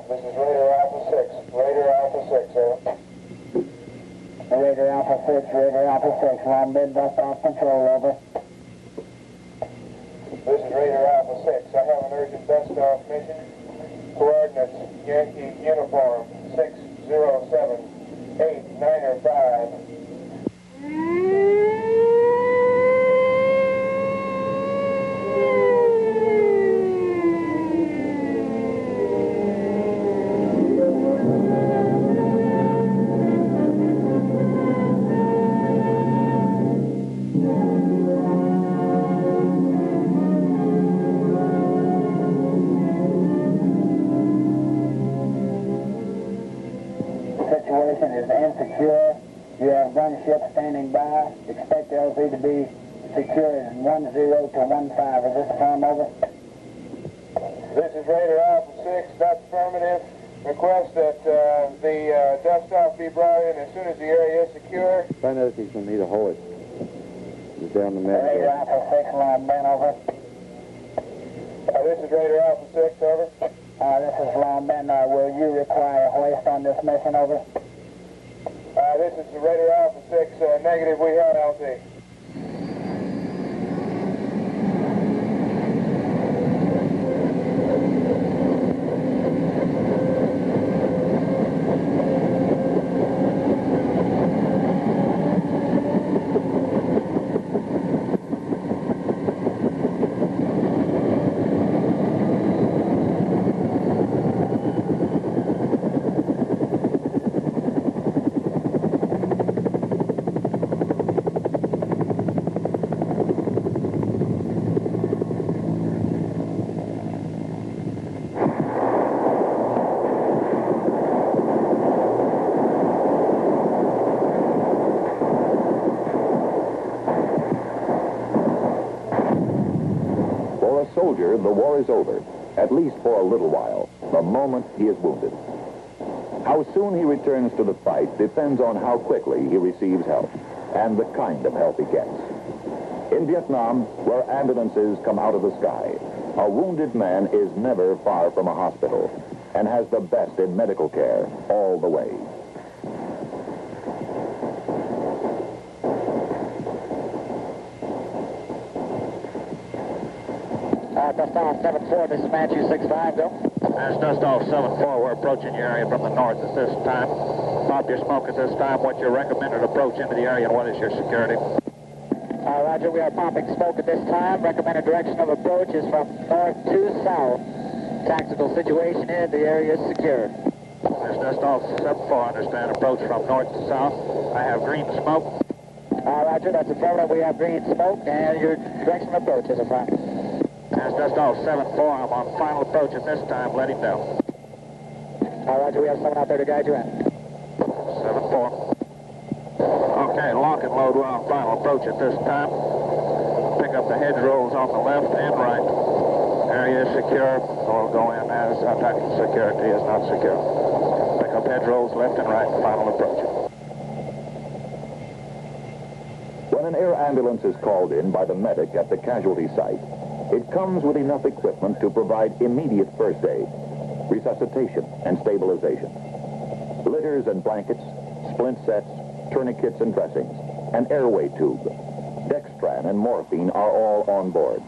This is Raider Alpha 6. Raider Alpha 6, over. Raider Alpha 6, Raider Alpha 6, long bid, Dustoff control, over. This is Raider Alpha 6. I have an urgent Dustoff mission. Coordinates Yankee Uniform 607895. Situation is insecure. You have gunship standing by. Expect LZ to be secured in 10 to 15. Is this firm, over? This is Raider Alpha 6. That's affirmative. Request that the Dustoff be brought in as soon as the area is secure. Find out if he's going to need a hoist. He's down the middle. Raider Alpha 6, long bid, over. This is Raider Alpha 6, over. This is long bid. Will you require a hoist on this mission, over? This is the Raider Alpha 6, negative, we have LZ. Soldier, the war is over, at least for a little while, the moment he is wounded. How soon he returns to the fight depends on how quickly he receives help and the kind of help he gets. In Vietnam, where ambulances come out of the sky, a wounded man is never far from a hospital and has the best in medical care all the way. Dustoff 7-4, this is Matthew 6-5, go. That's Dustoff 7-4. We're approaching your area from the north at this time. Pop your smoke at this time. What's your recommended approach into the area, and what is your security? Roger, we are popping smoke at this time. Recommended direction of approach is from north to south. Tactical situation is the area is secure. That's Dustoff 7-4. Understand approach from north to south. I have green smoke. Roger, that's affirmative. We have green smoke, and your direction of approach is affirmative. That's Dustoff 7-4. I'm on final approach at this time. Let him know. Roger, we have someone out there to guide you in. 7-4. Okay, lock and load. We're on final approach at this time. Pick up the hedgerows on the left and right. Area is secure. We'll go in as tactical security is not secure. Pick up hedgerows left and right. Final approach. When an air ambulance is called in by the medic at the casualty site, it comes with enough equipment to provide immediate first aid, resuscitation, and stabilization. Litters and blankets, splint sets, tourniquets and dressings, an airway tube, Dextran and morphine are all on board.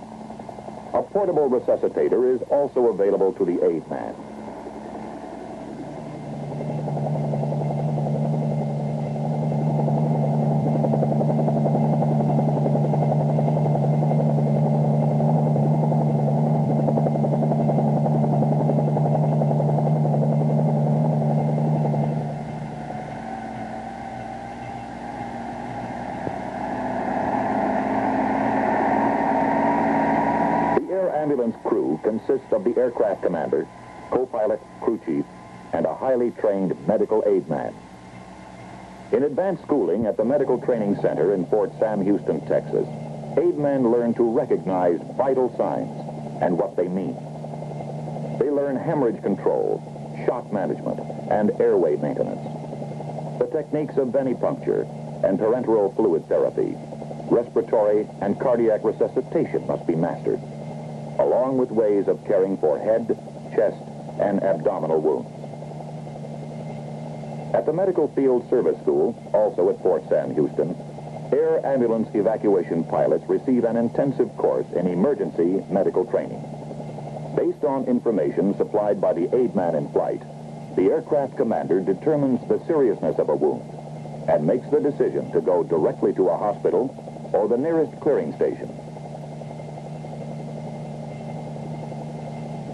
A portable resuscitator is also available to the aid man. Ambulance crew consists of the aircraft commander, co-pilot, crew chief, and a highly trained medical aid man. In advanced schooling at the Medical Training Center in Fort Sam Houston, Texas, aid men learn to recognize vital signs and what they mean. They learn hemorrhage control, shock management, and airway maintenance. The techniques of venipuncture and parenteral fluid therapy, respiratory and cardiac resuscitation must be mastered, along with ways of caring for head, chest, and abdominal wounds. At the Medical Field Service School, also at Fort Sam Houston, air ambulance evacuation pilots receive an intensive course in emergency medical training. Based on information supplied by the aid man in flight, the aircraft commander determines the seriousness of a wound and makes the decision to go directly to a hospital or the nearest clearing station.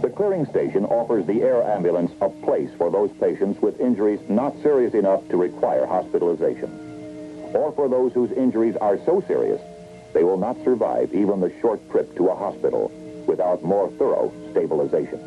The clearing station offers the air ambulance a place for those patients with injuries not serious enough to require hospitalization, or for those whose injuries are so serious they will not survive even the short trip to a hospital without more thorough stabilization.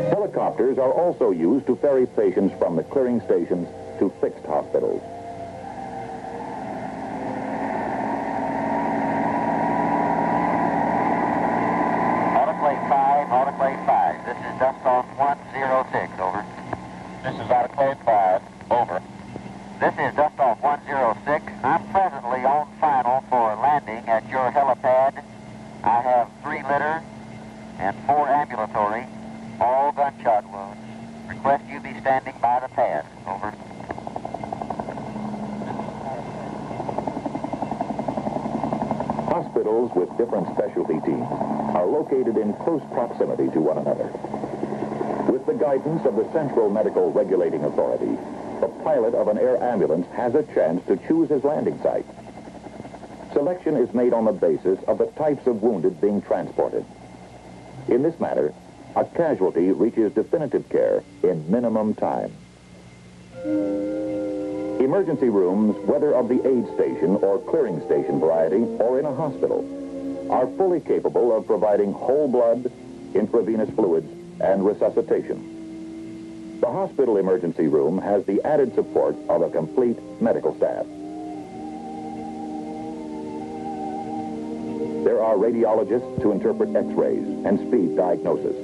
Helicopters are also used to ferry patients from the clearing stations to fixed hospitals. Autoclave 5. This is Dustoff 106, over. This is Autoclave 5, over. This is Dustoff 106. I'm presently on final for landing at your helipad. I have 3 litter and 4 ambulatory, all gunshot wounds. Request you be standing by the pad, over. Hospitals with different specialty teams are located in close proximity to one another. With the guidance of the Central Medical Regulating Authority, the pilot of an air ambulance has a chance to choose his landing site. Selection is made on the basis of the types of wounded being transported. In this manner, a casualty reaches definitive care in minimum time. Emergency rooms, whether of the aid station or clearing station variety or in a hospital, are fully capable of providing whole blood, intravenous fluids, and resuscitation. The hospital emergency room has the added support of a complete medical staff. There are radiologists to interpret x-rays and speed diagnosis.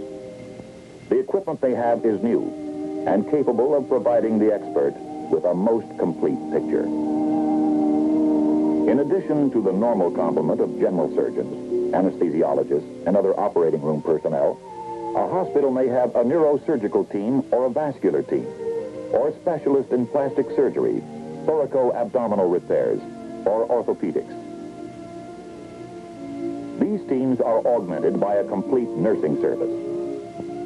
The equipment they have is new and capable of providing the expert with a most complete picture. In addition to the normal complement of general surgeons, anesthesiologists, and other operating room personnel, a hospital may have a neurosurgical team or a vascular team, or a specialist in plastic surgery, thoraco-abdominal repairs, or orthopedics. These teams are augmented by a complete nursing service.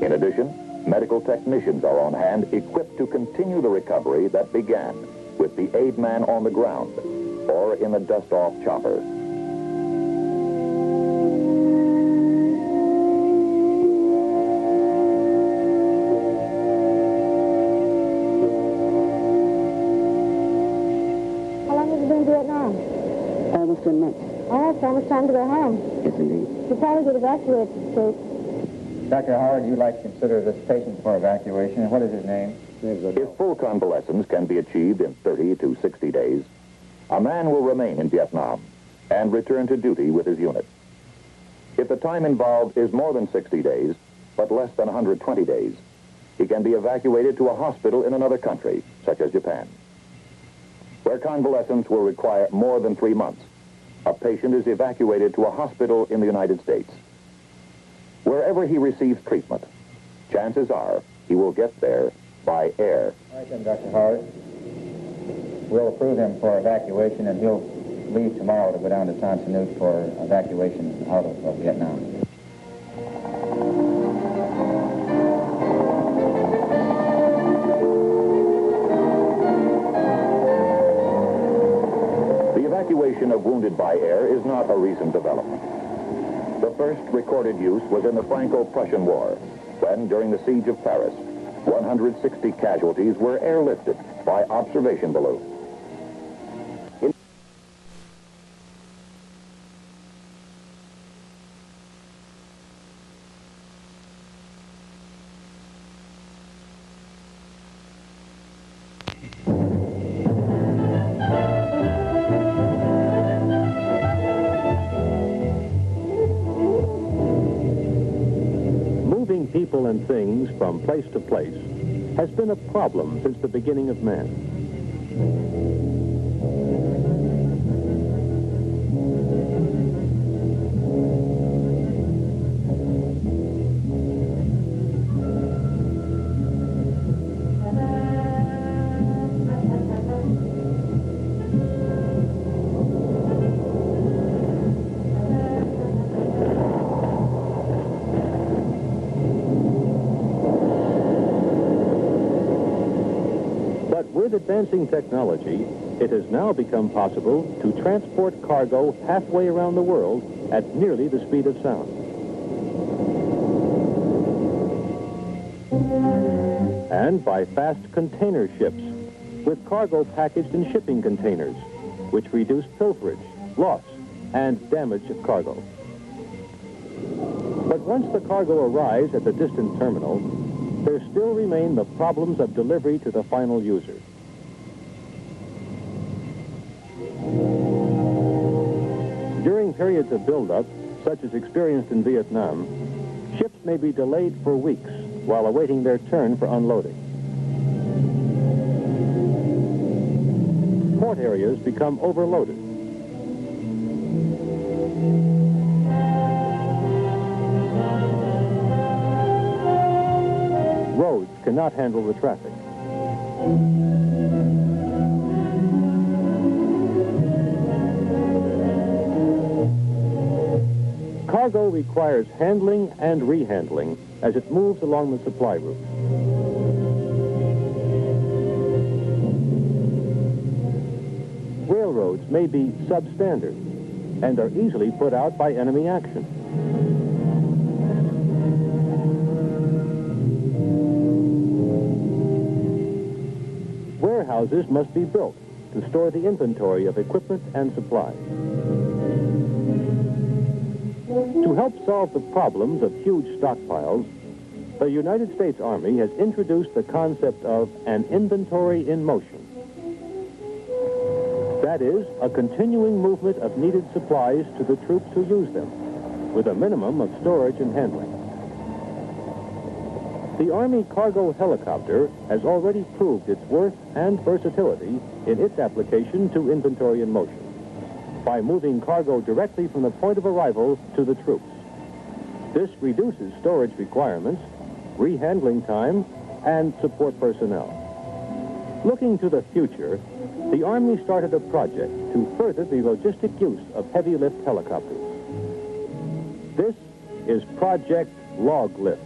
In addition, medical technicians are on hand equipped to continue the recovery that began with the aid man on the ground or in the Dustoff chopper. How long have you been in Vietnam? Almost 10 months. Oh, it's almost time to go home. Yes, indeed. You'll probably get evacuated, Chief. Dr. Howard, you'd like to consider this patient for evacuation. What is his name? If full convalescence can be achieved in 30 to 60 days, a man will remain in Vietnam and return to duty with his unit. If the time involved is more than 60 days, but less than 120 days, he can be evacuated to a hospital in another country, such as Japan. Where convalescence will require more than 3 months, a patient is evacuated to a hospital in the United States. Wherever he receives treatment, chances are he will get there by air. All right then, Dr. Howard. We'll approve him for evacuation, and he'll leave tomorrow to go down to Tan Son Nhut for evacuation out of Vietnam. The evacuation of wounded by air is not a recent development. The first recorded use was in the Franco-Prussian War, when, during the siege of Paris, 160 casualties were airlifted by observation balloon. and things from place to place has been a problem since the beginning of man. With advancing technology, it has now become possible to transport cargo halfway around the world at nearly the speed of sound. And by fast container ships, with cargo packaged in shipping containers, which reduce pilferage, loss, and damage of cargo. But once the cargo arrives at the distant terminal, there still remain the problems of delivery to the final user. During periods of buildup, such as experienced in Vietnam, ships may be delayed for weeks while awaiting their turn for unloading. Port areas become overloaded. Roads cannot handle the traffic. Cargo requires handling and rehandling as it moves along the supply route. Railroads may be substandard and are easily put out by enemy action. Warehouses must be built to store the inventory of equipment and supplies. To help solve the problems of huge stockpiles, the United States Army has introduced the concept of an inventory in motion. That is, a continuing movement of needed supplies to the troops who use them, with a minimum of storage and handling. The Army cargo helicopter has already proved its worth and versatility in its application to inventory in motion, by moving cargo directly from the point of arrival to the troops. This reduces storage requirements, rehandling time, and support personnel. Looking to the future, the Army started a project to further the logistic use of heavy lift helicopters. This is Project Log Lift.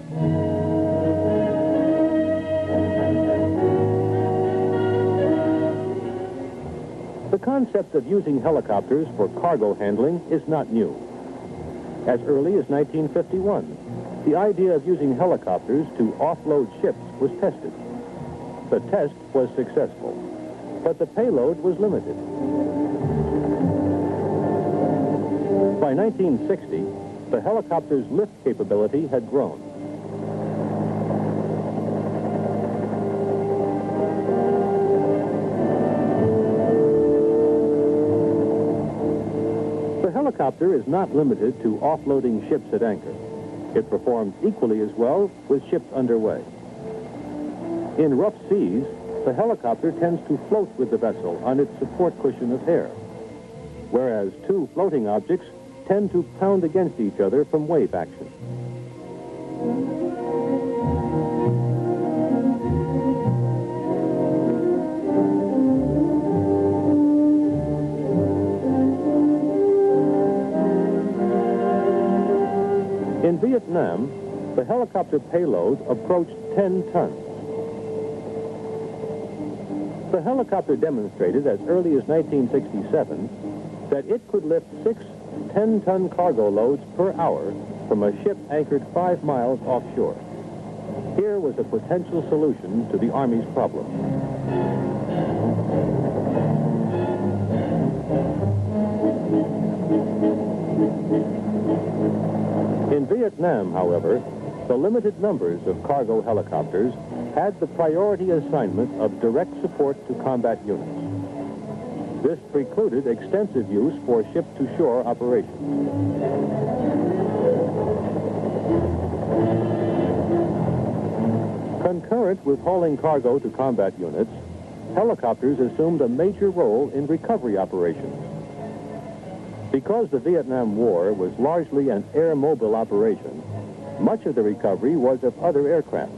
The concept of using helicopters for cargo handling is not new. As early as 1951, the idea of using helicopters to offload ships was tested. The test was successful, but the payload was limited. By 1960, the helicopter's lift capability had grown. The helicopter is not limited to offloading ships at anchor. It performs equally as well with ships underway. In rough seas, the helicopter tends to float with the vessel on its support cushion of air, whereas two floating objects tend to pound against each other from wave action. In Vietnam, the helicopter payload approached 10 tons. The helicopter demonstrated as early as 1967 that it could lift 6 10-ton cargo loads per hour from a ship anchored 5 miles offshore. Here was a potential solution to the Army's problem. In Vietnam, however, the limited numbers of cargo helicopters had the priority assignment of direct support to combat units. This precluded extensive use for ship-to-shore operations. Concurrent with hauling cargo to combat units, helicopters assumed a major role in recovery operations. Because the Vietnam War was largely an air-mobile operation, much of the recovery was of other aircraft.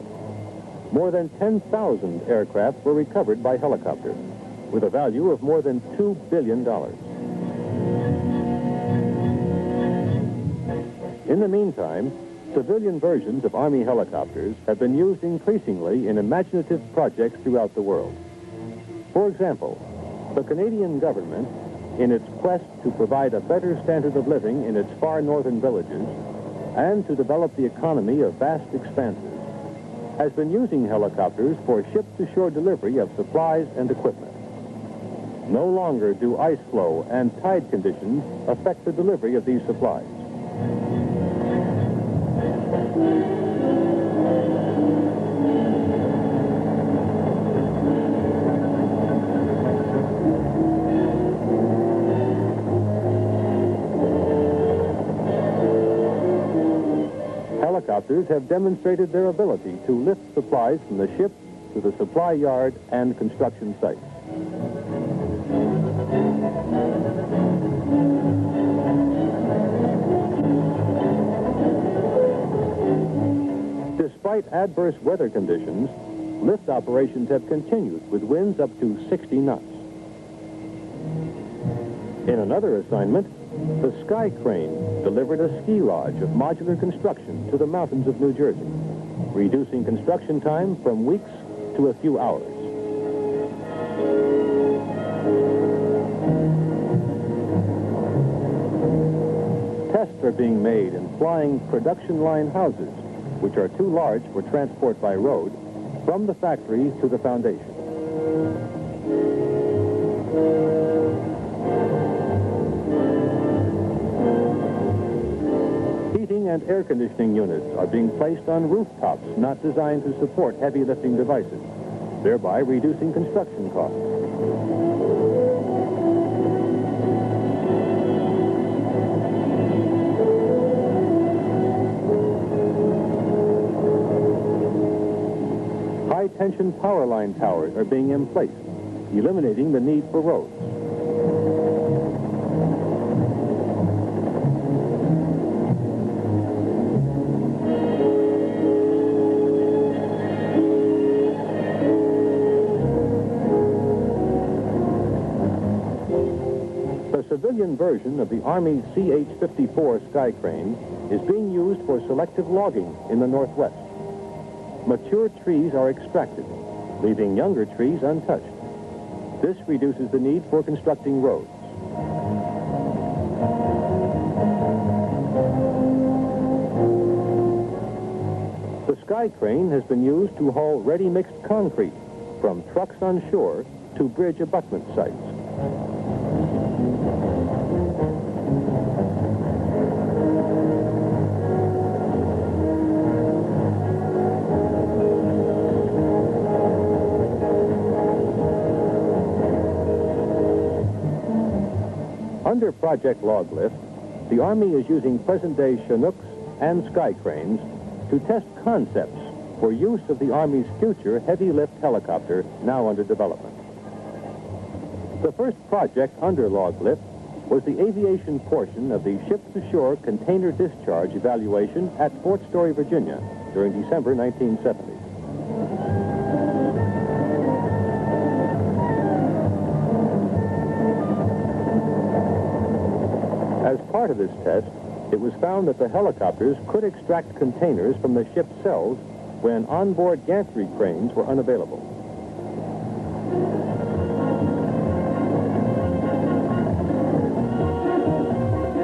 More than 10,000 aircraft were recovered by helicopter, with a value of more than $2 billion. In the meantime, civilian versions of Army helicopters have been used increasingly in imaginative projects throughout the world. For example, the Canadian government, in its quest to provide a better standard of living in its far northern villages and to develop the economy of vast expanses, has been using helicopters for ship-to-shore delivery of supplies and equipment. No longer do ice flow and tide conditions affect the delivery of these supplies. Helicopters have demonstrated their ability to lift supplies from the ship to the supply yard and construction sites. Despite adverse weather conditions, lift operations have continued with winds up to 60 knots. In another assignment, the Sky Crane delivered a ski lodge of modular construction to the mountains of New Jersey, reducing construction time from weeks to a few hours. Tests are being made in flying production line houses, which are too large for transport by road, from the factory to the foundation. Heating and air conditioning units are being placed on rooftops not designed to support heavy lifting devices, thereby reducing construction costs. High-tension power line towers are being emplaced, eliminating the need for roads. The civilian version of the Army CH-54 Sky Crane is being used for selective logging in the Northwest. Mature trees are extracted, leaving younger trees untouched. This reduces the need for constructing roads. The Sky Crane has been used to haul ready-mixed concrete from trucks on shore to bridge abutment sites. Under Project Log Lift, the Army is using present-day Chinooks and Sky Cranes to test concepts for use of the Army's future heavy-lift helicopter now under development. The first project under Log Lift was the aviation portion of the ship-to-shore container discharge evaluation at Fort Story, Virginia, during December 1970. As part of this test, it was found that the helicopters could extract containers from the ship's cells when onboard gantry cranes were unavailable.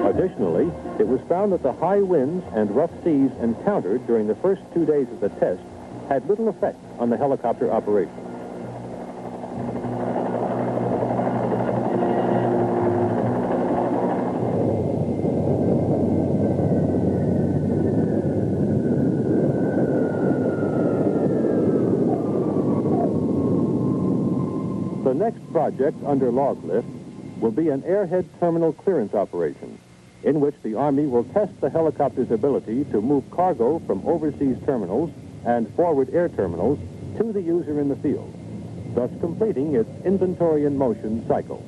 Additionally, it was found that the high winds and rough seas encountered during the first 2 days of the test had little effect on the helicopter operation. The next project under Log Lift will be an airhead terminal clearance operation, in which the Army will test the helicopter's ability to move cargo from overseas terminals and forward air terminals to the user in the field, thus completing its inventory in motion cycle.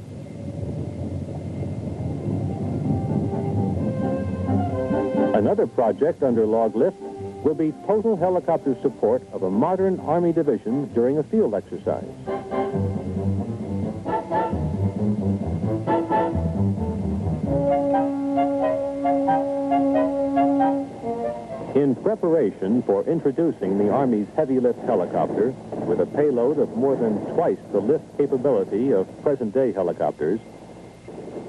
Another project under log lift will be total helicopter support of a modern Army division during a field exercise. In preparation for introducing the Army's heavy lift helicopter with a payload of more than twice the lift capability of present-day helicopters,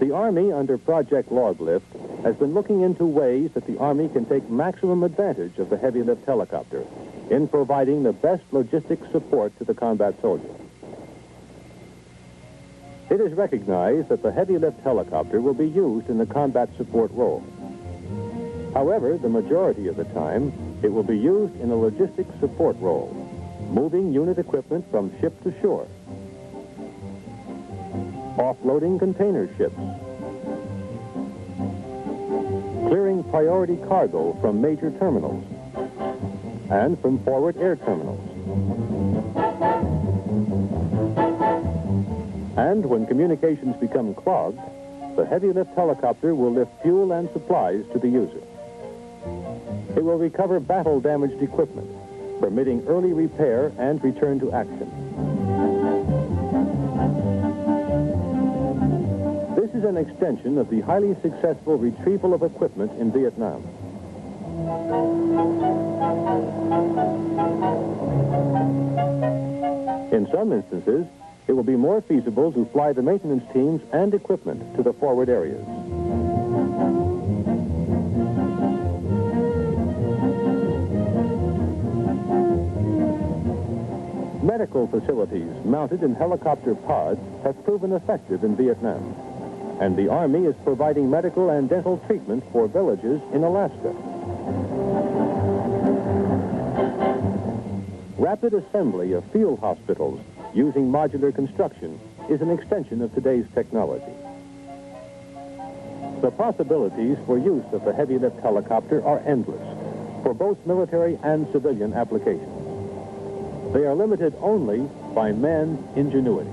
the Army under Project Log Lift has been looking into ways that the Army can take maximum advantage of the heavy lift helicopter in providing the best logistic support to the combat soldier. It is recognized that the heavy lift helicopter will be used in the combat support role. However, the majority of the time, it will be used in a logistic support role, moving unit equipment from ship to shore, offloading container ships, clearing priority cargo from major terminals, and from forward air terminals. And when communications become clogged, the heavy lift helicopter will lift fuel and supplies to the user. It will recover battle-damaged equipment, permitting early repair and return to action. This is an extension of the highly successful retrieval of equipment in Vietnam. In some instances, it will be more feasible to fly the maintenance teams and equipment to the forward areas. Medical facilities mounted in helicopter pods have proven effective in Vietnam, and the Army is providing medical and dental treatment for villages in Alaska. Rapid assembly of field hospitals using modular construction is an extension of today's technology. The possibilities for use of the heavy lift helicopter are endless for both military and civilian applications. They are limited only by man's ingenuity.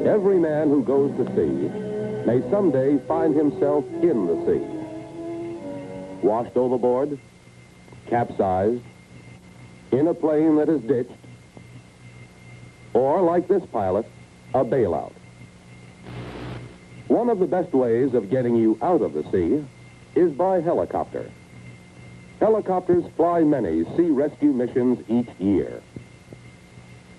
Every man who goes to sea may someday find himself in the sea. Washed overboard, capsized, in a plane that is ditched, or, like this pilot, a bailout. One of the best ways of getting you out of the sea is by helicopter. Helicopters fly many sea rescue missions each year.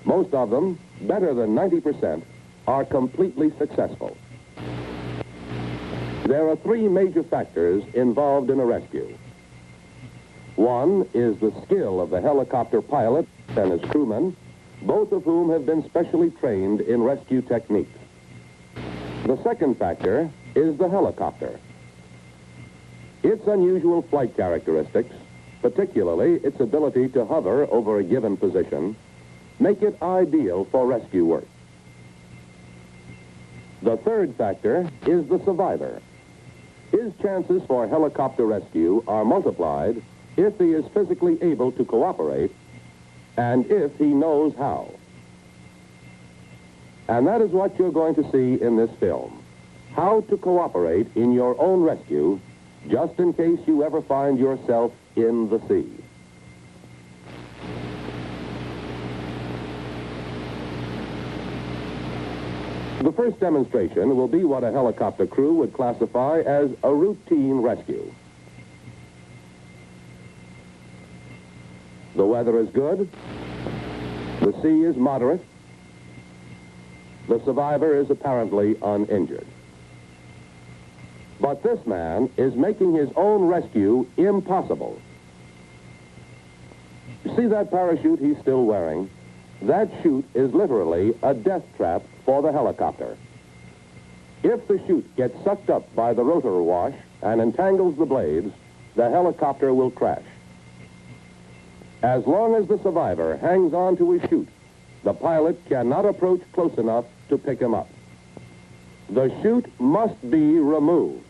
Most of them, better than 90%, are completely successful. There are three major factors involved in a rescue. One is the skill of the helicopter pilot and his crewmen, both of whom have been specially trained in rescue techniques. The second factor is the helicopter. Its unusual flight characteristics, particularly its ability to hover over a given position, make it ideal for rescue work. The third factor is the survivor. His chances for helicopter rescue are multiplied if he is physically able to cooperate and if he knows how. And that is what you're going to see in this film. How to cooperate in your own rescue, just in case you ever find yourself in the sea. The first demonstration will be what a helicopter crew would classify as a routine rescue. The weather is good. The sea is moderate. The survivor is apparently uninjured. But this man is making his own rescue impossible. See that parachute he's still wearing? That chute is literally a death trap for the helicopter. If the chute gets sucked up by the rotor wash and entangles the blades, the helicopter will crash. As long as the survivor hangs on to his chute, the pilot cannot approach close enough to pick him up. The chute must be removed.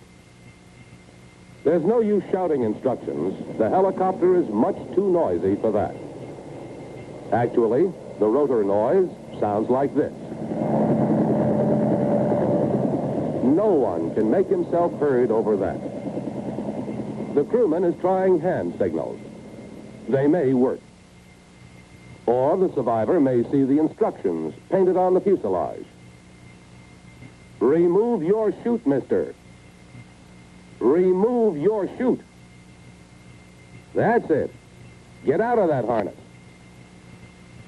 There's no use shouting instructions. The helicopter is much too noisy for that. Actually, the rotor noise sounds like this. No one can make himself heard over that. The crewman is trying hand signals. They may work. Or the survivor may see the instructions painted on the fuselage. Remove your chute, mister. Remove your chute. That's it. Get out of that harness.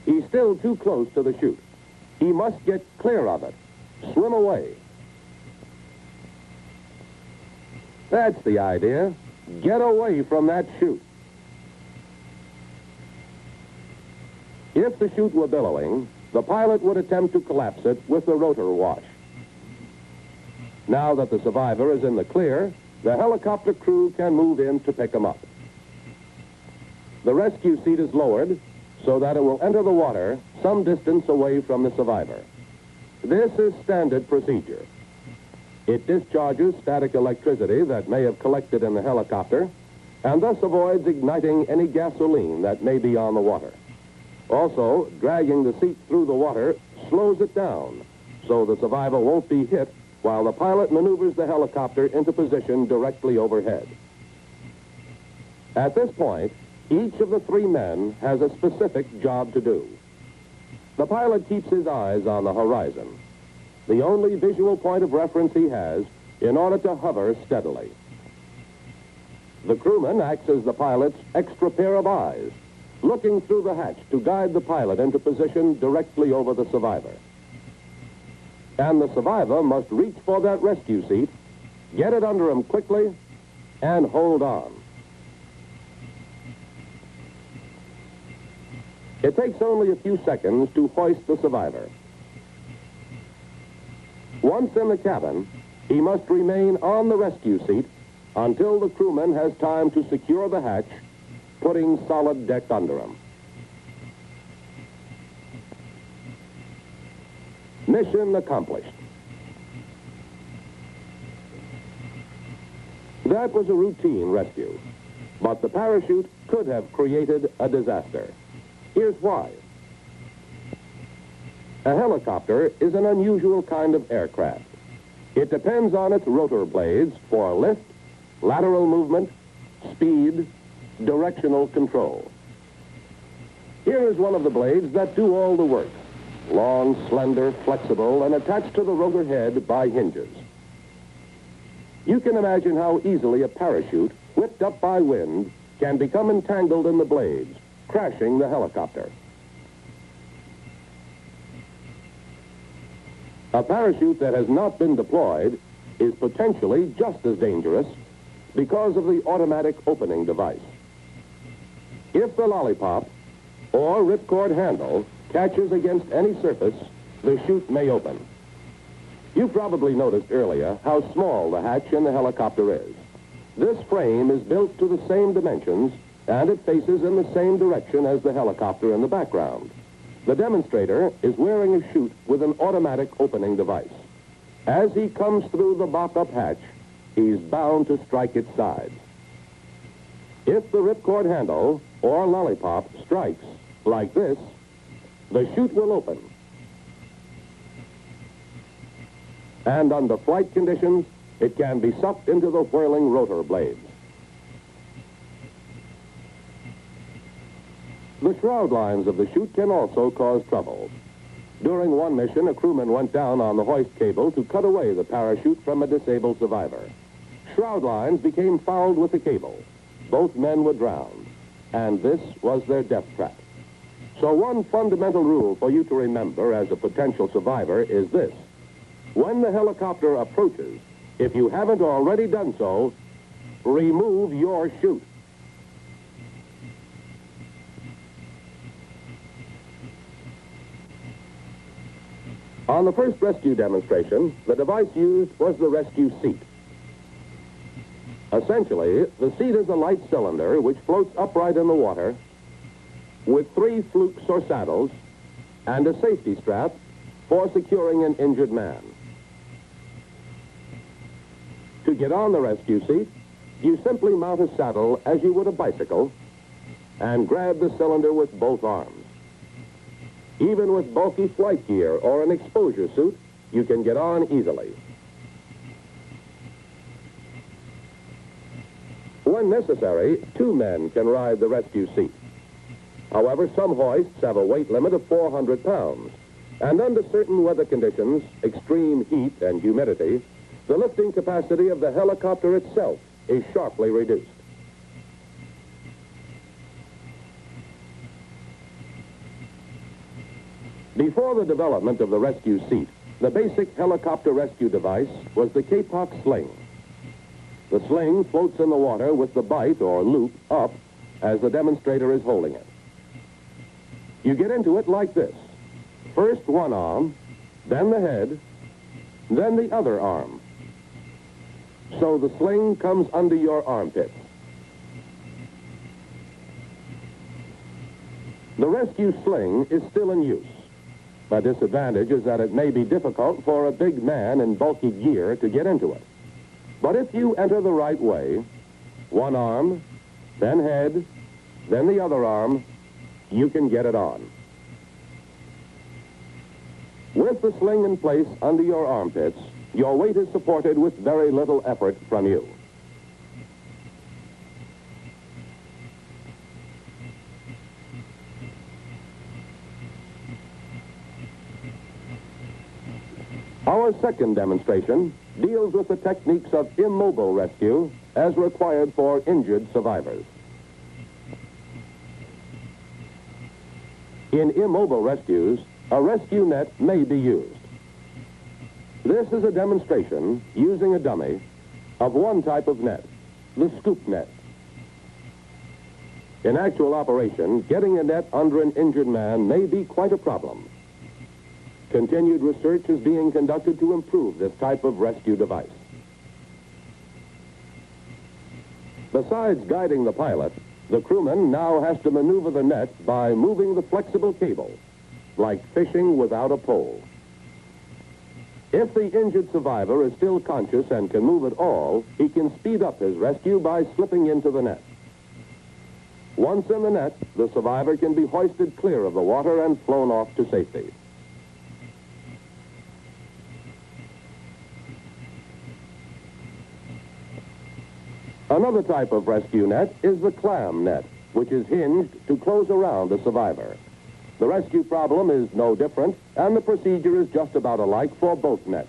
He's still too close to the chute. He must get clear of it. Swim away. That's the idea. Get away from that chute. If the chute were billowing, the pilot would attempt to collapse it with the rotor wash. Now that the survivor is in the clear, the helicopter crew can move in to pick him up. The rescue seat is lowered so that it will enter the water some distance away from the survivor. This is standard procedure. It discharges static electricity that may have collected in the helicopter and thus avoids igniting any gasoline that may be on the water. Also, dragging the seat through the water slows it down so the survivor won't be hit while the pilot maneuvers the helicopter into position directly overhead. At this point, each of the three men has a specific job to do. The pilot keeps his eyes on the horizon, the only visual point of reference he has in order to hover steadily. The crewman acts as the pilot's extra pair of eyes, looking through the hatch to guide the pilot into position directly over the survivor. And the survivor must reach for that rescue seat, get it under him quickly, and hold on. It takes only a few seconds to hoist the survivor. Once in the cabin, he must remain on the rescue seat until the crewman has time to secure the hatch, putting solid deck under him. Mission accomplished. That was a routine rescue, but the parachute could have created a disaster. Here's why. A helicopter is an unusual kind of aircraft. It depends on its rotor blades for lift, lateral movement, speed, directional control. Here is one of the blades that do all the work. Long, slender, flexible, and attached to the rotor head by hinges. You can imagine how easily a parachute, whipped up by wind, can become entangled in the blades, crashing the helicopter. A parachute that has not been deployed is potentially just as dangerous because of the automatic opening device. If the lollipop or ripcord handle catches against any surface, the chute may open. You probably noticed earlier how small the hatch in the helicopter is. This frame is built to the same dimensions, and it faces in the same direction as the helicopter in the background. The demonstrator is wearing a chute with an automatic opening device. As he comes through the bop-up hatch, he's bound to strike its sides. If the ripcord handle or lollipop strikes like this, the chute will open. And under flight conditions, it can be sucked into the whirling rotor blades. The shroud lines of the chute can also cause trouble. During one mission, a crewman went down on the hoist cable to cut away the parachute from a disabled survivor. Shroud lines became fouled with the cable. Both men were drowned, and this was their death trap. So one fundamental rule for you to remember as a potential survivor is this. When the helicopter approaches, if you haven't already done so, remove your chute. On the first rescue demonstration, the device used was the rescue seat. Essentially, the seat is a light cylinder which floats upright in the water with 3 flukes or saddles and a safety strap for securing an injured man. To get on the rescue seat, you simply mount a saddle as you would a bicycle and grab the cylinder with both arms. Even with bulky flight gear or an exposure suit, you can get on easily. When necessary, 2 men can ride the rescue seat. However, some hoists have a weight limit of 400 pounds, and under certain weather conditions, extreme heat and humidity, the lifting capacity of the helicopter itself is sharply reduced. Before the development of the rescue seat, the basic helicopter rescue device was the Kapok sling. The sling floats in the water with the bight or loop up as the demonstrator is holding it. You get into it like this. First one arm, then the head, then the other arm. So the sling comes under your armpits. The rescue sling is still in use. The disadvantage is that it may be difficult for a big man in bulky gear to get into it. But if you enter the right way, one arm, then head, then the other arm, you can get it on. With the sling in place under your armpits, your weight is supported with very little effort from you. Our second demonstration deals with the techniques of immobile rescue as required for injured survivors. In immobile rescues, a rescue net may be used. This is a demonstration using a dummy of one type of net, the scoop net. In actual operation, getting a net under an injured man may be quite a problem. Continued research is being conducted to improve this type of rescue device. Besides guiding the pilot, the crewman now has to maneuver the net by moving the flexible cable, like fishing without a pole. If the injured survivor is still conscious and can move at all, he can speed up his rescue by slipping into the net. Once in the net, the survivor can be hoisted clear of the water and flown off to safety. Another type of rescue net is the clam net, which is hinged to close around the survivor. The rescue problem is no different, and the procedure is just about alike for both nets.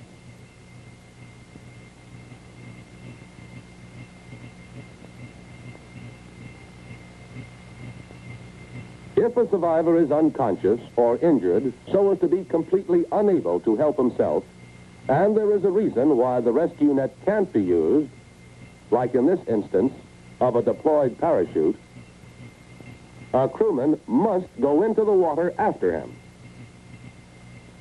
If a survivor is unconscious or injured so as to be completely unable to help himself, and there is a reason why the rescue net can't be used, like in this instance of a deployed parachute, a crewman must go into the water after him.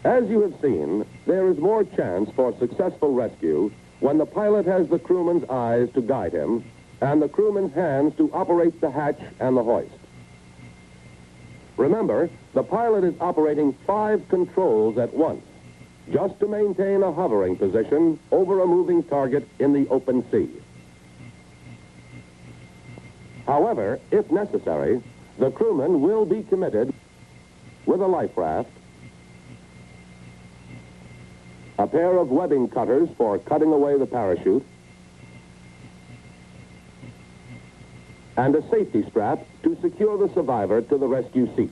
As you have seen, there is more chance for successful rescue when the pilot has the crewman's eyes to guide him and the crewman's hands to operate the hatch and the hoist. Remember, the pilot is operating 5 controls at once, just to maintain a hovering position over a moving target in the open sea. However, if necessary, the crewman will be committed with a life raft, a pair of webbing cutters for cutting away the parachute, and a safety strap to secure the survivor to the rescue seat.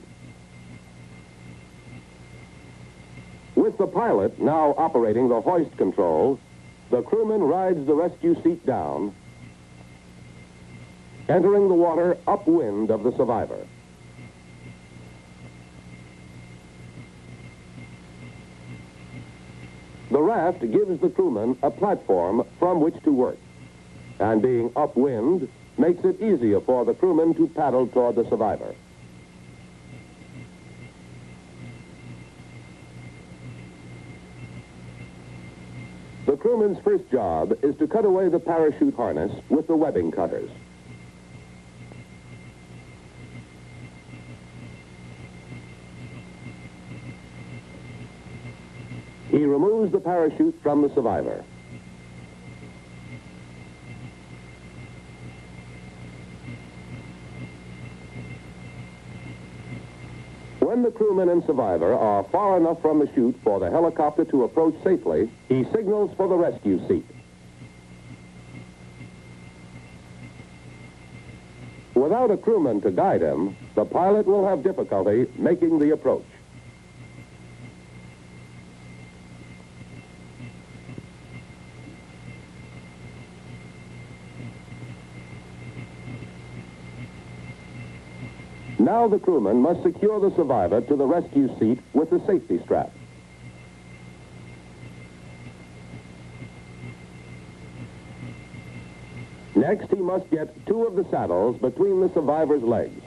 With the pilot now operating the hoist control, the crewman rides the rescue seat down, entering the water upwind of the survivor. raft gives the crewman a platform from which to work, and being upwind makes it easier for the crewman to paddle toward the survivor. The crewman's first job is to cut away the parachute harness with the webbing cutters. He removes the parachute from the survivor. When the crewman and survivor are far enough from the chute for the helicopter to approach safely, he signals for the rescue seat. Without a crewman to guide him, the pilot will have difficulty making the approach. Now the crewman must secure the survivor to the rescue seat with the safety strap. Next, he must get two of the saddles between the survivor's legs.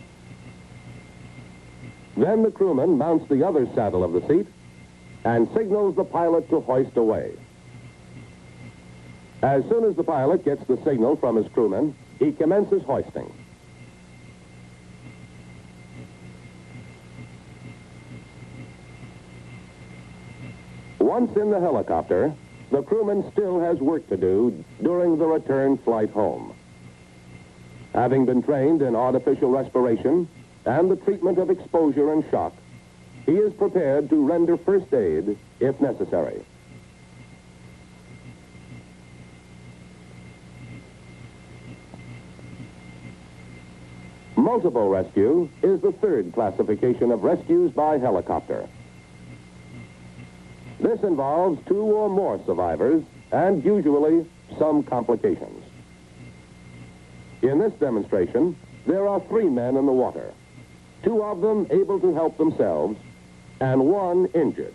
Then the crewman mounts the other saddle of the seat and signals the pilot to hoist away. As soon as the pilot gets the signal from his crewman, he commences hoisting. Once in the helicopter, the crewman still has work to do during the return flight home. Having been trained in artificial respiration and the treatment of exposure and shock, he is prepared to render first aid if necessary. Multiple rescue is the third classification of rescues by helicopter. This involves two or more survivors and usually some complications. In this demonstration, there are 3 men in the water, 2 of them able to help themselves and 1 injured,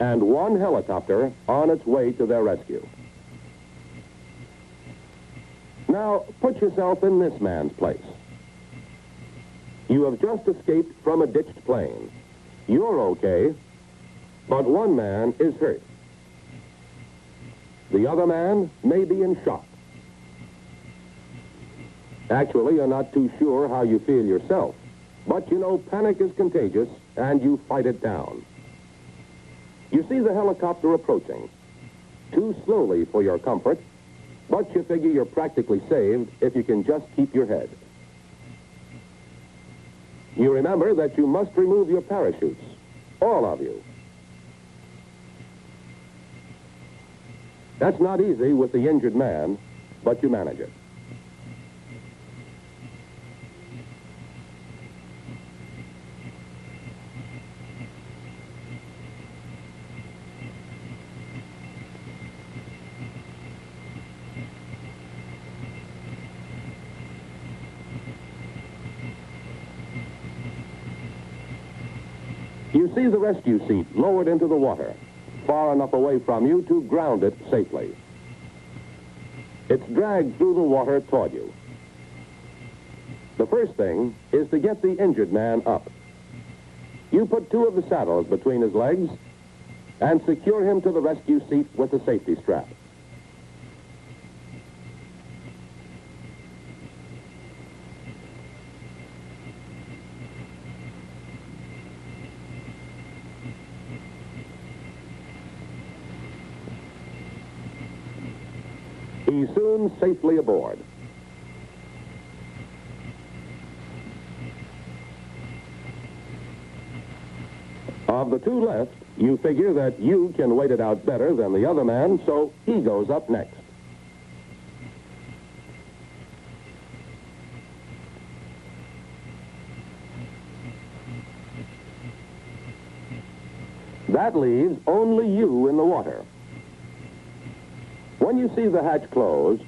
and 1 helicopter on its way to their rescue. Now, put yourself in this man's place. You have just escaped from a ditched plane. You're okay, but 1 man is hurt. The other man may be in shock. Actually, you're not too sure how you feel yourself, but you know panic is contagious and you fight it down. You see the helicopter approaching, too slowly for your comfort, but you figure you're practically saved if you can just keep your head. You remember that you must remove your parachutes, all of you. That's not easy with the injured man, but you manage it. You see the rescue seat lowered into the water, far enough away from you to ground it safely. It's dragged through the water toward you. The first thing is to get the injured man up. You put 2 of the saddles between his legs and secure him to the rescue seat with the safety strap. He's soon safely aboard. Of the 2 left, you figure that you can wait it out better than the other man, so he goes up next. That leaves only you in the water. When you see the hatch close,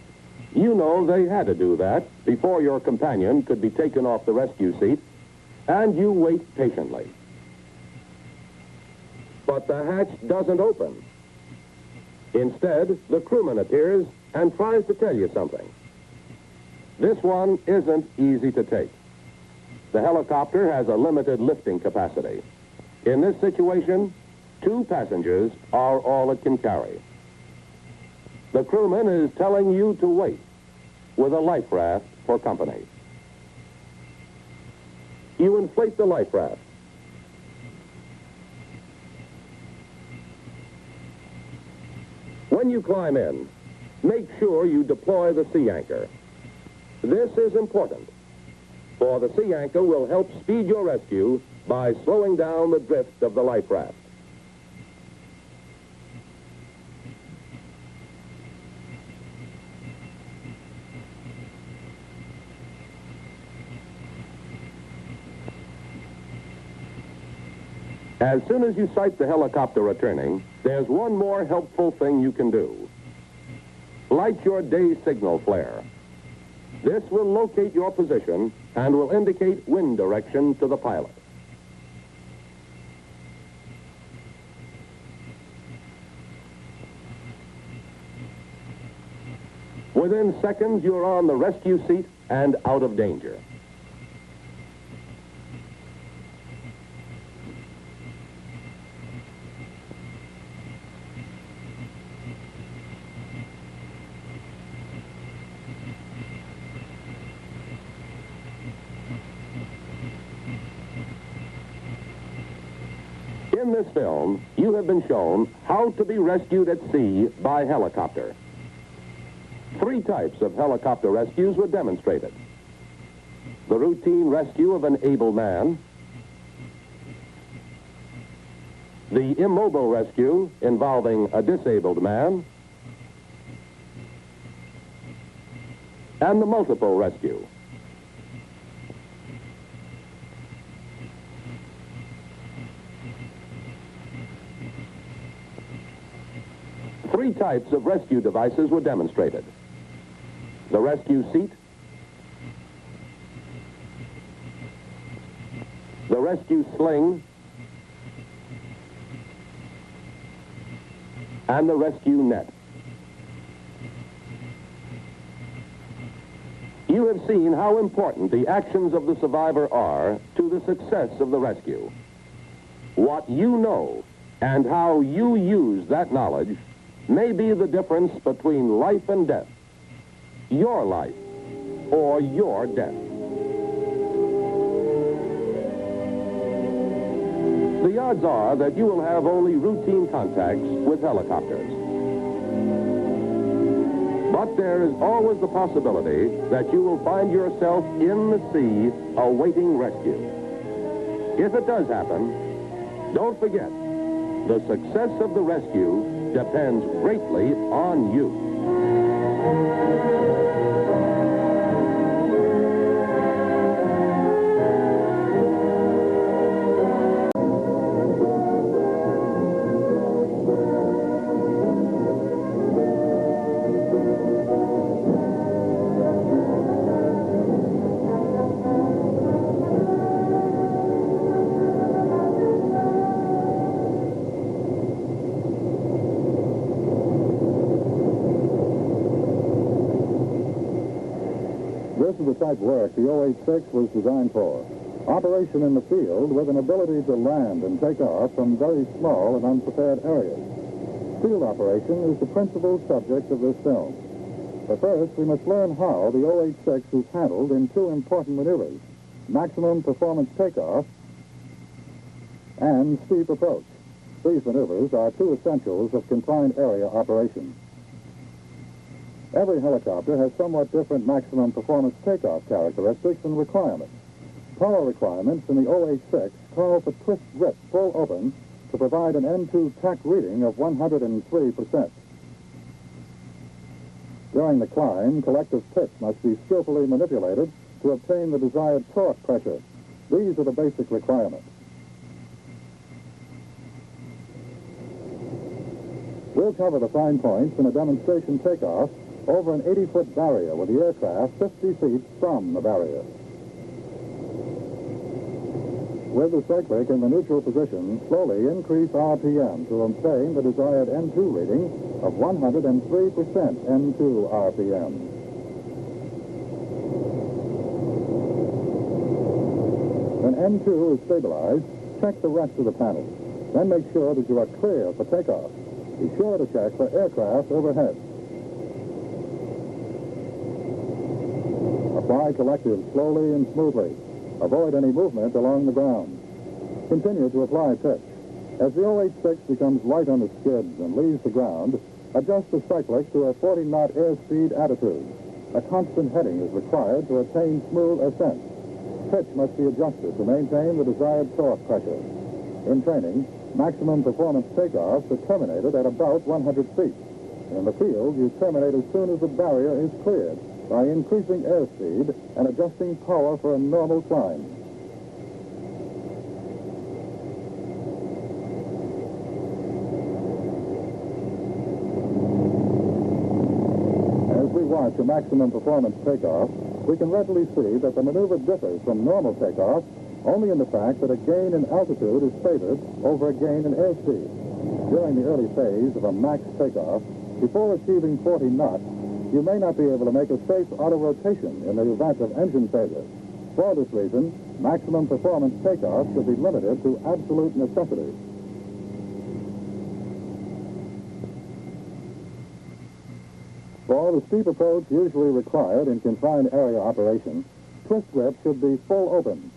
you know they had to do that before your companion could be taken off the rescue seat, and you wait patiently. But the hatch doesn't open, Instead, the crewman appears and tries to tell you something. This one isn't easy to take. The helicopter has a limited lifting capacity. In this situation, 2 passengers are all it can carry. The crewman is telling you to wait with a life raft for company. You inflate the life raft. When you climb in, make sure you deploy the sea anchor. This is important, for the sea anchor will help speed your rescue by slowing down the drift of the life raft. As soon as you sight the helicopter returning, there's one more helpful thing you can do. Light your day signal flare. This will locate your position and will indicate wind direction to the pilot. Within seconds, you're on the rescue seat and out of danger. In this film, you have been shown how to be rescued at sea by helicopter. 3 types of helicopter rescues were demonstrated. The routine rescue of an able man, the immobile rescue involving a disabled man, and the multiple rescue. Three types of rescue devices were demonstrated. The rescue seat, the rescue sling, and the rescue net. You have seen how important the actions of the survivor are to the success of the rescue. What you know and how you use that knowledge may be the difference between life and death, your life or your death. The odds are that you will have only routine contacts with helicopters. But there is always the possibility that you will find yourself in the sea awaiting rescue. If it does happen, don't forget, the success of the rescue depends greatly on you. This is the type work the OH-6 was designed for. Operation in the field with an ability to land and take off from very small and unprepared areas. Field operation is the principal subject of this film. But first, we must learn how the OH-6 is handled in 2 important maneuvers: maximum performance takeoff and steep approach. These maneuvers are 2 essentials of confined area operation. Every helicopter has somewhat different maximum performance takeoff characteristics and requirements. Power requirements in the OH-6 call for twist grip full open to provide an N2 tack reading of 103%. During the climb, collective pitch must be skillfully manipulated to obtain the desired torque pressure. These are the basic requirements. We'll cover the fine points in a demonstration takeoff over an 80-foot barrier with the aircraft 50 feet from the barrier. With the cyclic in the neutral position, slowly increase RPM to obtain the desired N2 reading of 103% N2 RPM. When N2 is stabilized, check the rest of the panel. Then make sure that you are clear for takeoff. Be sure to check for aircraft overhead. Apply collective slowly and smoothly. Avoid any movement along the ground. Continue to apply pitch. As the 086 becomes light on the skids and leaves the ground, adjust the cyclic to a 40-knot airspeed attitude. A constant heading is required to attain smooth ascent. Pitch must be adjusted to maintain the desired torque pressure. In training, maximum performance takeoffs are terminated at about 100 feet. In the field, you terminate as soon as the barrier is cleared by increasing airspeed and adjusting power for a normal climb. As we watch a maximum performance takeoff, we can readily see that the maneuver differs from normal takeoff only in the fact that a gain in altitude is favored over a gain in airspeed. During the early phase of a max takeoff, before achieving 40 knots, you may not be able to make a safe auto-rotation in the event of engine failure. For this reason, maximum performance takeoff should be limited to absolute necessity. For the steep approach usually required in confined area operation, twist whip should be full open.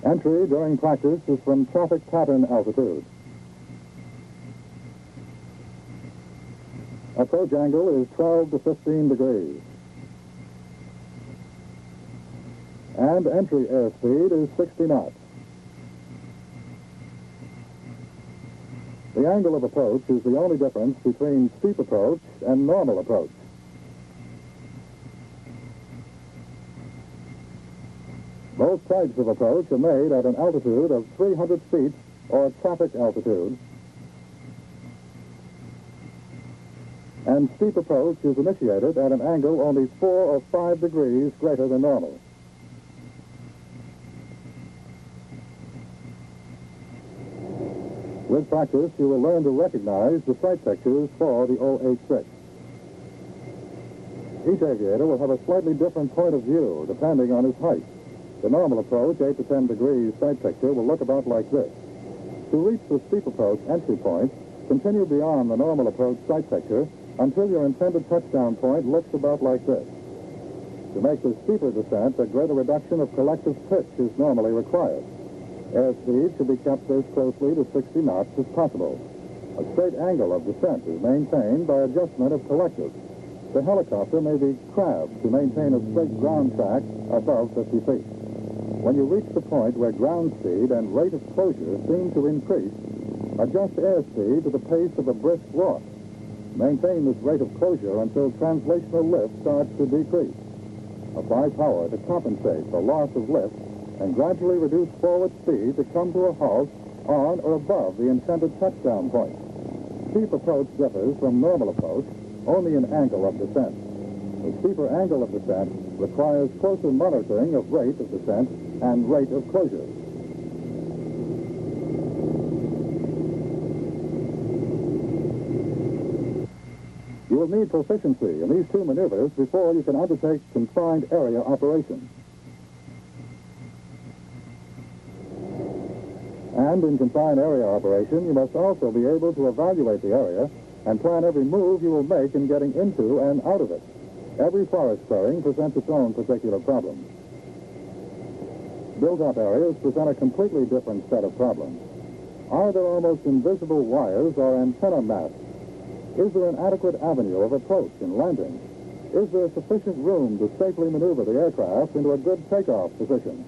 Entry during practice is from traffic pattern altitude. Approach angle is 12 to 15 degrees. And entry airspeed is 60 knots. The angle of approach is the only difference between steep approach and normal approach. Both types of approach are made at an altitude of 300 feet or traffic altitude. And steep approach is initiated at an angle only 4 or 5 degrees greater than normal. With practice, you will learn to recognize the sight pictures for the 086. Each aviator will have a slightly different point of view depending on his height. The normal approach, 8 to 10 degrees sight picture, will look about like this. To reach the steep approach entry point, continue beyond the normal approach sight picture until your intended touchdown point looks about like this. To make the steeper descent, a greater reduction of collective pitch is normally required. Airspeed should be kept as closely to 60 knots as possible. A straight angle of descent is maintained by adjustment of collective. The helicopter may be crabbed to maintain a straight ground track above 50 feet. When you reach the point where ground speed and rate of closure seem to increase, adjust airspeed to the pace of a brisk walk. Maintain this rate of closure until translational lift starts to decrease. Apply power to compensate for loss of lift and gradually reduce forward speed to come to a halt on or above the intended touchdown point. Steep approach differs from normal approach only in angle of descent. The steeper angle of descent requires closer monitoring of rate of descent and rate of closure. You will need proficiency in these two maneuvers before you can undertake confined area operations. And in confined area operation, you must also be able to evaluate the area and plan every move you will make in getting into and out of it. Every forest clearing presents its own particular problems. Built-up areas present a completely different set of problems. Are there almost invisible wires or antenna masts? Is there an adequate avenue of approach and landing? Is there sufficient room to safely maneuver the aircraft into a good takeoff position?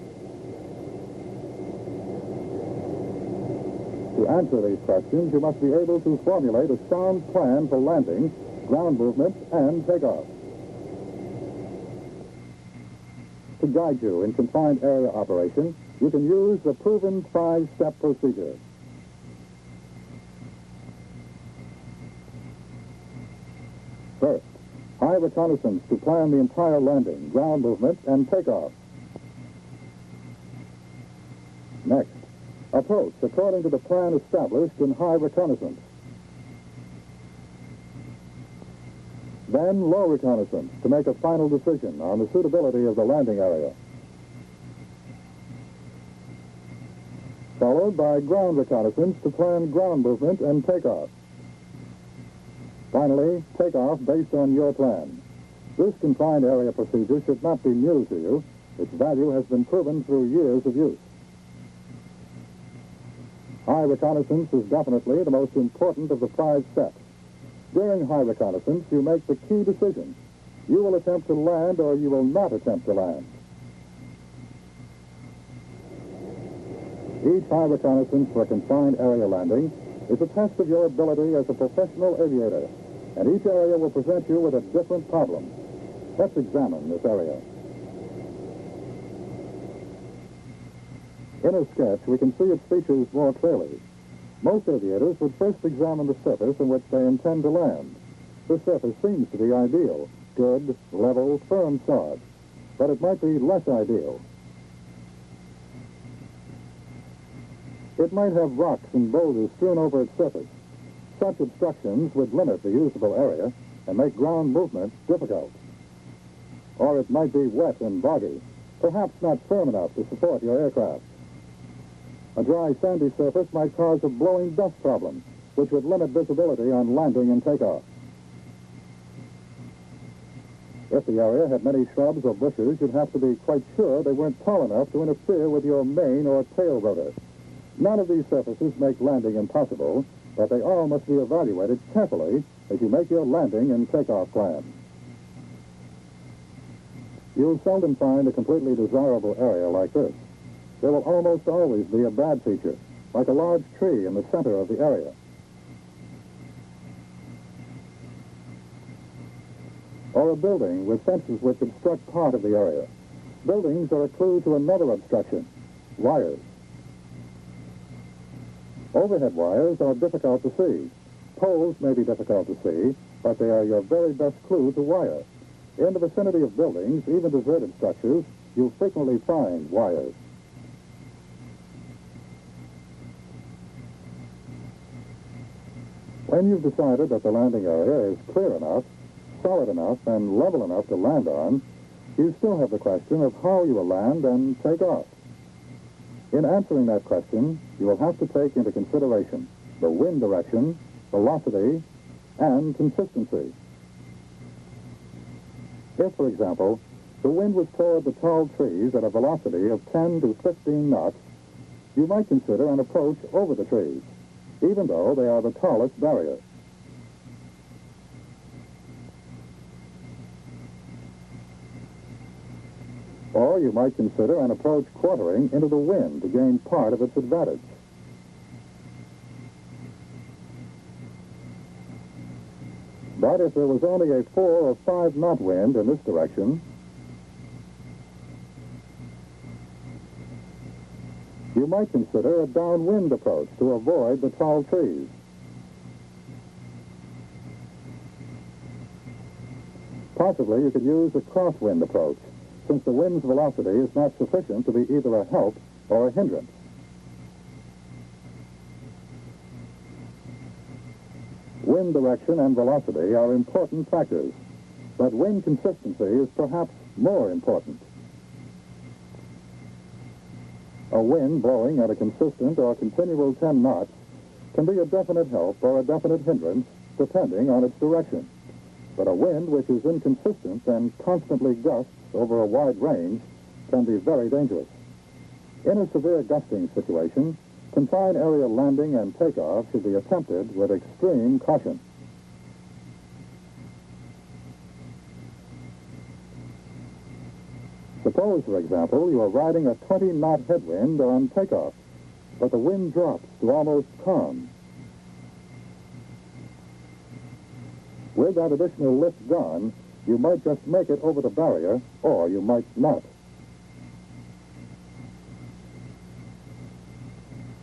To answer these questions, you must be able to formulate a sound plan for landing, ground movement, and takeoff. To guide you in confined area operation, you can use the proven 5-step procedure. First, high reconnaissance to plan the entire landing, ground movement, and takeoff. approach according to the plan established in high reconnaissance. Then low reconnaissance to make a final decision on the suitability of the landing area. Followed by ground reconnaissance to plan ground movement and takeoff. Finally, takeoff based on your plan. This confined area procedure should not be new to you. Its value has been proven through years of use. High reconnaissance is definitely the most important of the 5 steps. During high reconnaissance, you make the key decision. You will attempt to land or you will not attempt to land. Each high reconnaissance for confined area landing is a test of your ability as a professional aviator, and each area will present you with a different problem. Let's examine this area. In a sketch, we can see its features more clearly. Most aviators would first examine the surface in which they intend to land. The surface seems to be ideal, good, level, firm sod, but it might be less ideal. It might have rocks and boulders strewn over its surface. Such obstructions would limit the usable area and make ground movement difficult. Or it might be wet and boggy, perhaps not firm enough to support your aircraft. A dry, sandy surface might cause a blowing dust problem, which would limit visibility on landing and takeoff. If the area had many shrubs or bushes, you'd have to be quite sure they weren't tall enough to interfere with your main or tail rotor. None of these surfaces make landing impossible, but they all must be evaluated carefully as you make your landing and takeoff plan. You'll seldom find a completely desirable area like this. There will almost always be a bad feature, like a large tree in the center of the area. Or a building with fences which obstruct part of the area. Buildings are a clue to another obstruction, wires. Overhead wires are difficult to see. Poles may be difficult to see, but they are your very best clue to wire. In the vicinity of buildings, even deserted structures, you'll frequently find wires. When you've decided that the landing area is clear enough, solid enough, and level enough to land on, you still have the question of how you will land and take off. In answering that question, you will have to take into consideration the wind direction, velocity, and consistency. If, for example, the wind was toward the tall trees at a velocity of 10 to 15 knots, you might consider an approach over the trees, even though they are the tallest barrier. Or you might consider an approach quartering into the wind to gain part of its advantage. But if there was only a 4 or 5 knot wind in this direction, you might consider a downwind approach to avoid the tall trees. Possibly you could use a crosswind approach, since the wind's velocity is not sufficient to be either a help or a hindrance. Wind direction and velocity are important factors, but wind consistency is perhaps more important. A wind blowing at a consistent or continual 10 knots can be a definite help or a definite hindrance depending on its direction. But a wind which is inconsistent and constantly gusts over a wide range can be very dangerous. In a severe gusting situation, confined area landing and takeoff should be attempted with extreme caution. Suppose, for example, you are riding a 20-knot headwind on takeoff, but the wind drops to almost calm. With that additional lift gone, you might just make it over the barrier, or you might not.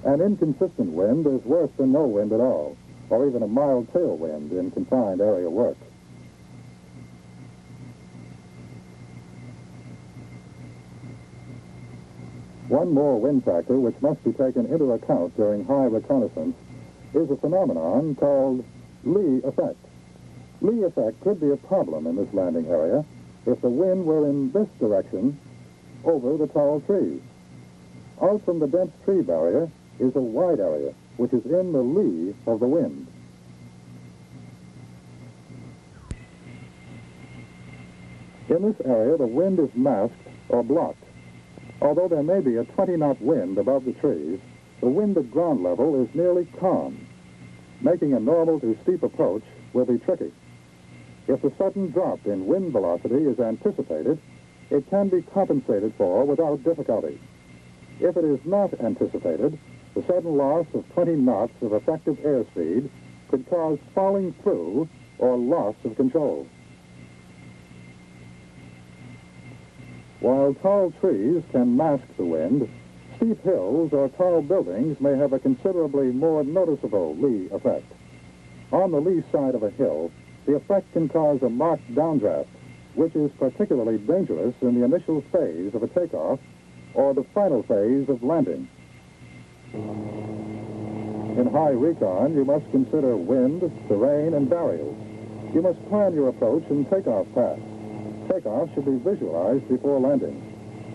An inconsistent wind is worse than no wind at all, or even a mild tailwind in confined area work. One more wind factor which must be taken into account during high reconnaissance is a phenomenon called lee effect. Lee effect could be a problem in this landing area if the wind were in this direction over the tall trees. Out from the dense tree barrier is a wide area which is in the lee of the wind. In this area, the wind is masked or blocked. Although there may be a 20-knot wind above the trees, the wind at ground level is nearly calm. Making a normal to steep approach will be tricky. If a sudden drop in wind velocity is anticipated, it can be compensated for without difficulty. If it is not anticipated, the sudden loss of 20 knots of effective airspeed could cause falling through or loss of control. While tall trees can mask the wind, steep hills or tall buildings may have a considerably more noticeable lee effect. On the lee side of a hill, the effect can cause a marked downdraft, which is particularly dangerous in the initial phase of a takeoff or the final phase of landing. In high recon, you must consider wind, terrain, and barriers. You must plan your approach and takeoff path. Takeoff should be visualized before landing.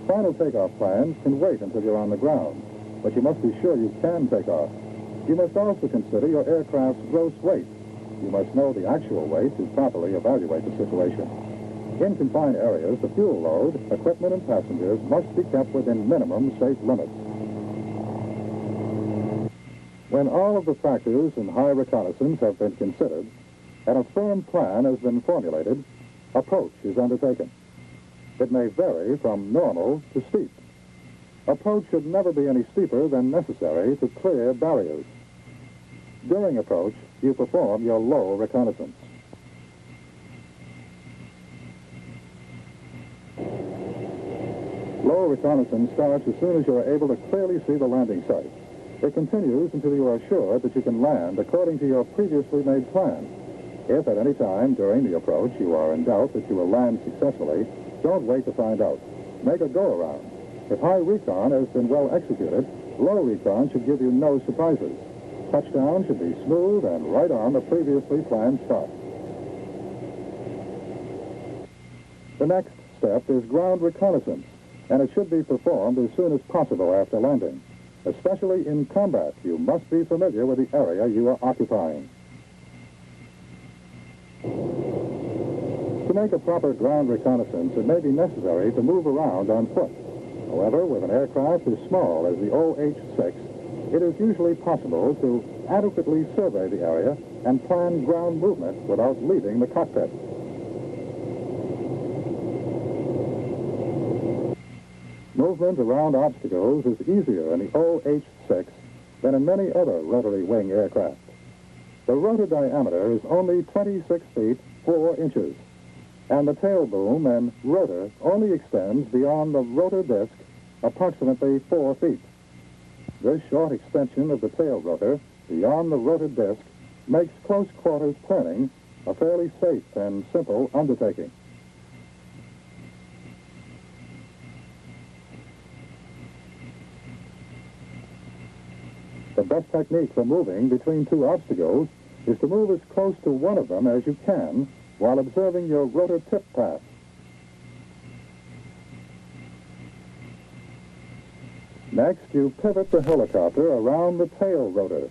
Final takeoff plans can wait until you're on the ground, but you must be sure you can take off. You must also consider your aircraft's gross weight. You must know the actual weight to properly evaluate the situation. In confined areas, the fuel load, equipment, and passengers must be kept within minimum safe limits. When all of the factors in high reconnaissance have been considered and a firm plan has been formulated, approach is undertaken. It may vary from normal to steep. Approach should never be any steeper than necessary to clear barriers. During approach, you perform your low reconnaissance. Low reconnaissance starts as soon as you are able to clearly see the landing site. It continues until you are assured that you can land according to your previously made plan. If at any time during the approach you are in doubt that you will land successfully, don't wait to find out. Make a go-around. If high recon has been well executed, low recon should give you no surprises. Touchdown should be smooth and right on the previously planned start. The next step is ground reconnaissance, and it should be performed as soon as possible after landing. Especially in combat, you must be familiar with the area you are occupying. To make a proper ground reconnaissance, it may be necessary to move around on foot. However, with an aircraft as small as the OH-6, it is usually possible to adequately survey the area and plan ground movement without leaving the cockpit. Movement around obstacles is easier in the OH-6 than in many other rotary wing aircraft. The rotor diameter is only 26 feet 4 inches, and the tail boom and rotor only extends beyond the rotor disc approximately 4 feet. This short extension of the tail rotor beyond the rotor disc makes close quarters turning a fairly safe and simple undertaking. The best technique for moving between two obstacles is to move as close to one of them as you can while observing your rotor tip path. Next, you pivot the helicopter around the tail rotor.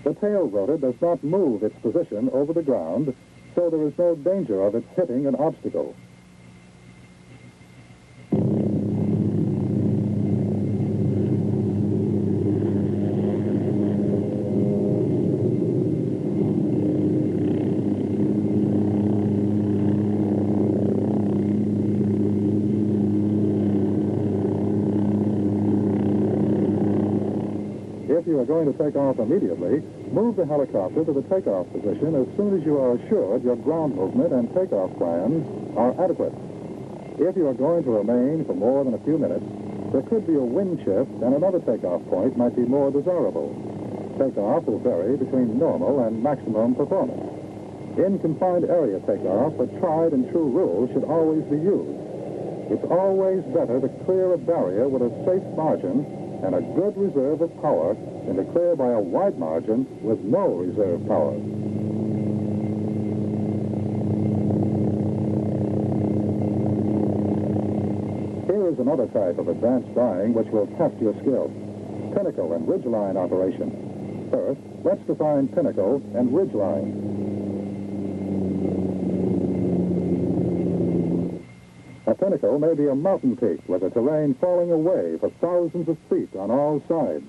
The tail rotor does not move its position over the ground, so there is no danger of it hitting an obstacle. If you are going to take off immediately, move the helicopter to the takeoff position as soon as you are assured your ground movement and takeoff plans are adequate. If you are going to remain for more than a few minutes, there could be a wind shift and another takeoff point might be more desirable. Takeoff will vary between normal and maximum performance. In confined area takeoff, a tried and true rule should always be used. it's always better to clear a barrier with a safe margin and a good reserve of power than to clear by a wide margin with no reserve power. Here is another type of advanced drying which will test your skill: pinnacle and ridgeline operation. First, let's define pinnacle and ridgeline. A pinnacle may be a mountain peak with the terrain falling away for thousands of feet on all sides.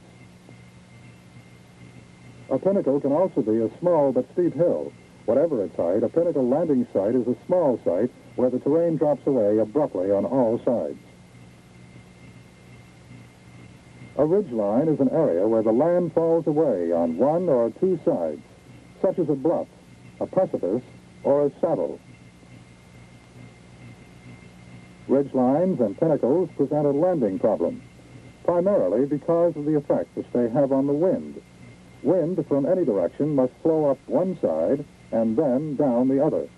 A pinnacle can also be a small but steep hill. Whatever its height, a pinnacle landing site is a small site where the terrain drops away abruptly on all sides. A ridgeline is an area where the land falls away on one or two sides, such as a bluff, a precipice, or a saddle. Ridgelines and pinnacles present a landing problem, primarily because of the effect which they have on the wind. Wind from any direction must flow up one side and then down the other.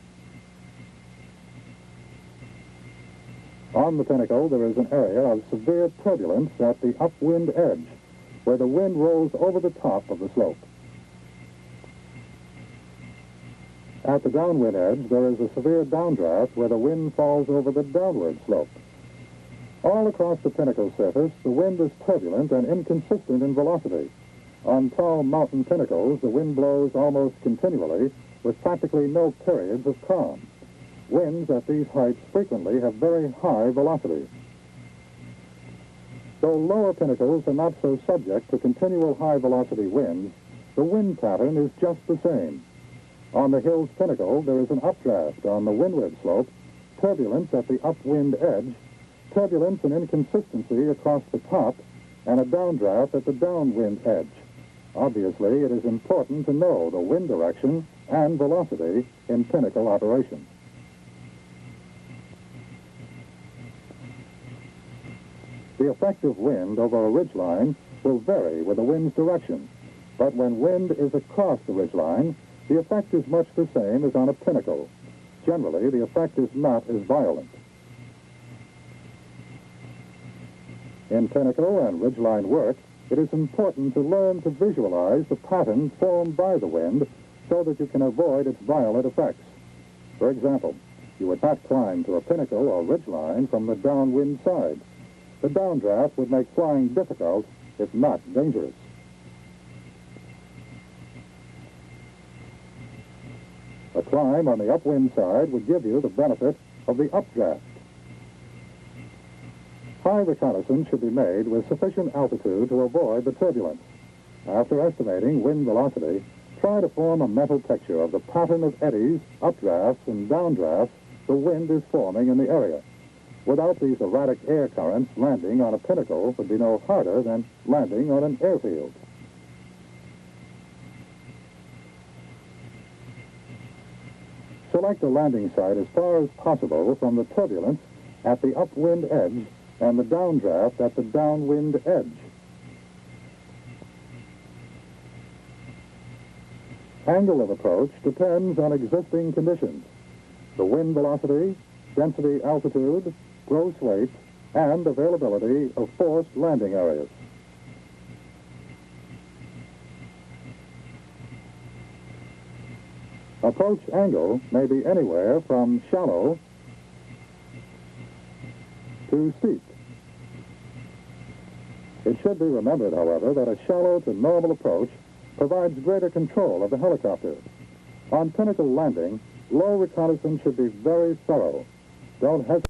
On the pinnacle, there is an area of severe turbulence at the upwind edge, where the wind rolls over the top of the slope. At the downwind edge, there is a severe downdraft where the wind falls over the downward slope. All across the pinnacle surface, the wind is turbulent and inconsistent in velocity. On tall mountain pinnacles, the wind blows almost continually, with practically no periods of calm. Winds at these heights frequently have very high velocity. Though lower pinnacles are not so subject to continual high-velocity winds, the wind pattern is just the same. On the hill's pinnacle, there is an updraft on the windward slope, turbulence at the upwind edge, turbulence and inconsistency across the top, and a downdraft at the downwind edge. Obviously, it is important to know the wind direction and velocity in pinnacle operation. The effective wind over a ridgeline will vary with the wind's direction, but when wind is across the ridgeline, the effect is much the same as on a pinnacle. Generally, the effect is not as violent. In pinnacle and ridgeline work, it is important to learn to visualize the pattern formed by the wind so that you can avoid its violent effects. For example, you would not climb to a pinnacle or ridgeline from the downwind side. The downdraft would make flying difficult, if not dangerous. A climb on the upwind side would give you the benefit of the updraft. High reconnaissance should be made with sufficient altitude to avoid the turbulence. After estimating wind velocity, try to form a mental picture of the pattern of eddies, updrafts, and downdrafts the wind is forming in the area. Without these erratic air currents, landing on a pinnacle would be no harder than landing on an airfield. Select a landing site as far as possible from the turbulence at the upwind edge and the downdraft at the downwind edge. Angle of approach depends on existing conditions: the wind velocity, density altitude, gross weight, and availability of forced landing areas. Approach angle may be anywhere from shallow to steep. It should be remembered, however, that a shallow to normal approach provides greater control of the helicopter. On pinnacle landing, low reconnaissance should be very thorough. Don't hesitate.